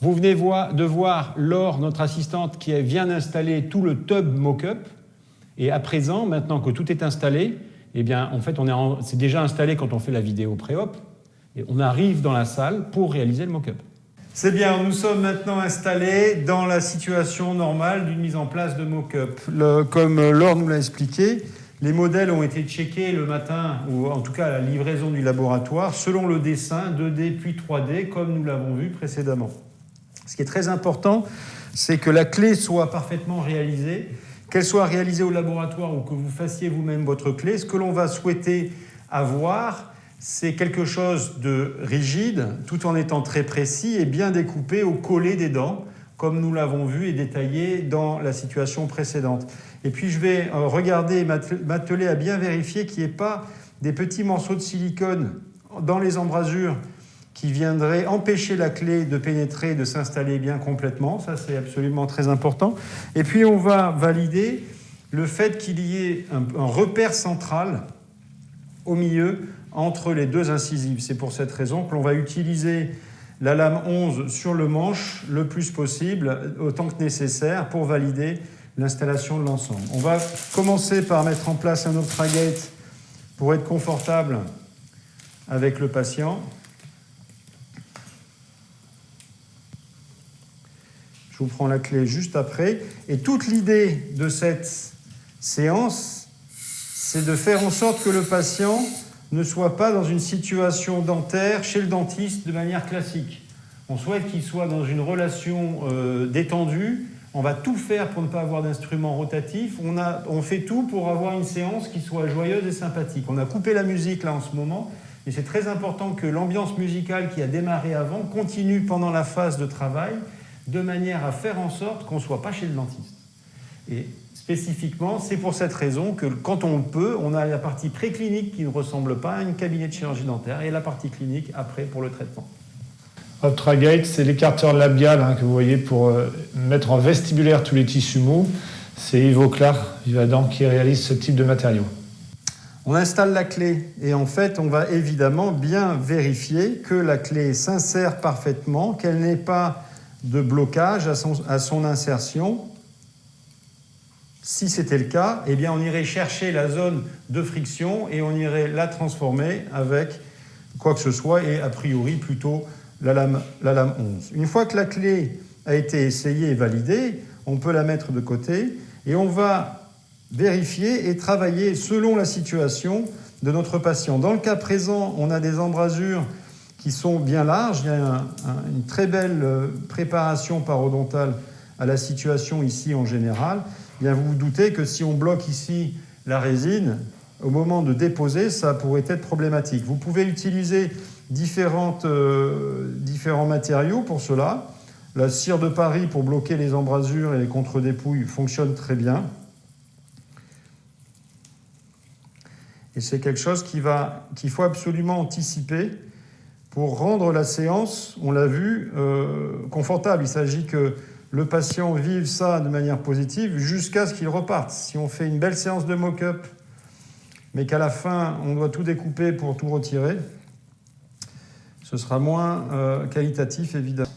Vous venez de voir Laure, notre assistante, qui vient d'installer tout le tub mock-up. Et à présent, maintenant que tout est installé, eh bien, en fait, c'est déjà installé quand on fait la vidéo pré-op. Et on arrive dans la salle pour réaliser le mock-up. C'est bien, nous sommes maintenant installés dans la situation normale d'une mise en place de mock-up. Comme Laure nous l'a expliqué, les modèles ont été checkés le matin, ou en tout cas à la livraison du laboratoire, selon le dessin 2D puis 3D, comme nous l'avons vu précédemment. Ce qui est très important, c'est que la clé soit parfaitement réalisée, qu'elle soit réalisée au laboratoire ou que vous fassiez vous-même votre clé. Ce que l'on va souhaiter avoir, c'est quelque chose de rigide, tout en étant très précis et bien découpé au collet des dents, comme nous l'avons vu et détaillé dans la situation précédente. Et puis je vais regarder et m'atteler à bien vérifier qu'il n'y ait pas des petits morceaux de silicone dans les embrasures qui viendraient empêcher la clé de pénétrer et de s'installer bien complètement. Ça, c'est absolument très important. Et puis on va valider le fait qu'il y ait un repère central au milieu entre les deux incisives. C'est pour cette raison que l'on va utiliser la lame 11 sur le manche le plus possible, autant que nécessaire, pour valider l'installation de l'ensemble. On va commencer par mettre en place un Optragate pour être confortable avec le patient. Je vous prends la clé juste après. Et toute l'idée de cette séance, c'est de faire en sorte que le patient ne soit pas dans une situation dentaire chez le dentiste de manière classique. On souhaite qu'il soit dans une relation détendue. On va tout faire pour ne pas avoir d'instrument rotatif. On fait tout pour avoir une séance qui soit joyeuse et sympathique. On a coupé la musique là en ce moment, et c'est très important que l'ambiance musicale qui a démarré avant continue pendant la phase de travail, de manière à faire en sorte qu'on ne soit pas chez le dentiste. Et spécifiquement, c'est pour cette raison que quand on peut, on a la partie préclinique qui ne ressemble pas à une cabinet de chirurgie dentaire et la partie clinique après pour le traitement. Optragate, c'est l'écarteur labial que vous voyez pour mettre en vestibulaire tous les tissus mous. C'est Ivoclar Vivadent qui réalise ce type de matériau. On installe la clé et en fait, on va évidemment bien vérifier que la clé s'insère parfaitement, qu'elle n'ait pas de blocage à son insertion. Si c'était le cas, eh bien on irait chercher la zone de friction et on irait la transformer avec quoi que ce soit et a priori plutôt la lame 11. Une fois que la clé a été essayée et validée, on peut la mettre de côté et on va vérifier et travailler selon la situation de notre patient. Dans le cas présent, on a des embrasures qui sont bien larges. Il y a une très belle préparation parodontale à la situation ici en général. Bien, vous vous doutez que si on bloque ici la résine, au moment de déposer, ça pourrait être problématique. Vous pouvez utiliser différents matériaux pour cela. La cire de Paris pour bloquer les embrasures et les contre-dépouilles fonctionne très bien. Et c'est quelque chose qu'il faut absolument anticiper pour rendre la séance, on l'a vu, confortable. Il s'agit que le patient vive ça de manière positive jusqu'à ce qu'il reparte. Si on fait une belle séance de mock-up, mais qu'à la fin, on doit tout découper pour tout retirer, ce sera moins qualitatif, évidemment.